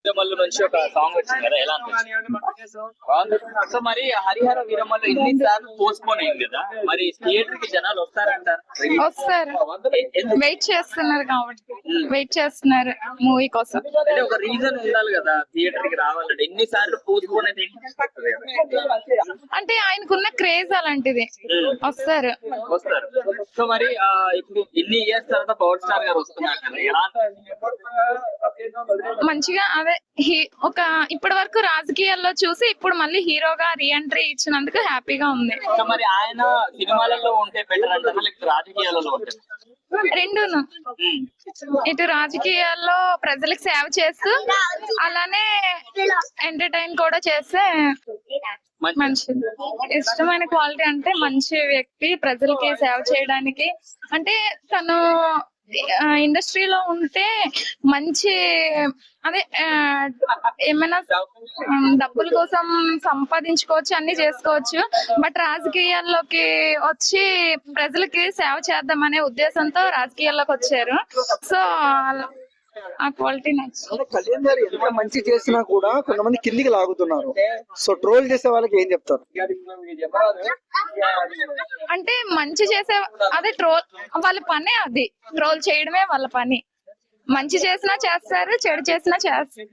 వీరమల్లు నుంచి ఒక సాంగ్ వచ్చింది కదా, ఎలా అనిపించింది? సో మరి హరిహర వీరమల్లు ఎన్నిసార్లు పోస్ట్ పోన్ అయింది కదా, మరి థియేటర్ కి జనాలు వస్తారంటారు? వస్తారు, వెయిట్ చేస్తున్నారు కాబట్టి వెయిట్ చేస్తున్నారు మూవీ కోసం. అంటే ఒక రీజన్ ఉండాలి కదా థియేటర్ కి రావాలంటే, ఎన్నిసార్లు పోస్ట్ పోన్ అయితే అంటే ఆయనకున్న క్రేజ్ అలాంటిది. వస్తారు. సో మరి ఇప్పుడు ఇన్ని ఇయర్స్ తర్వాత పవర్ స్టార్ గారు వస్తున్నారు కదా, ఎలా? మంచిగా అదే ఒక ఇప్పటి వరకు రాజకీయాల్లో చూసి ఇప్పుడు మళ్ళీ హీరోగా రీఎంట్రీ ఇచ్చినందుకు హ్యాపీగా ఉంది. సో మరి ఆయన సినిమాలలో ఉంటే బెటర్ అంటారా, లేకపోతే రాజకీయాలలో ఉంటే? రెండును, ఇటు రాజకీయాల్లో ప్రజలకు సేవ చేస్తూ అలానే ఎంటర్టైన్ కూడా చేస్తే మంచిది. ఇష్టమైన క్వాలిటీ అంటే మంచి వ్యక్తి, ప్రజలకి సేవ చేయడానికి. అంటే తను ఇండస్ట్రీలో ఉంటే మంచి అదే ఏమైనా డబ్బుల కోసం సంపాదించుకోవచ్చు, అన్ని చేసుకోవచ్చు. బట్ రాజకీయాల్లోకి వచ్చి ప్రజలకి సేవ చేద్దామనే ఉద్దేశంతో రాజకీయాల్లోకి వచ్చారు. సో ఆ క్వాలిటీ నచ్చింది. కళ్యాణ్ గారు ఎంత మంచి చేసినా కూడా కొంతమంది కిందికి లాగుతున్నారు. సో ట్రోల్ చేసే వాళ్ళకి ఏం చెప్తారు? అంటే మంచి చేసే అదే ట్రోల్ వాళ్ళ పనే, అది ట్రోల్ చేయడమే వాళ్ళ పని. మంచి చేసినా చేస్తారు, చెడు చేసినా చేస్తారు.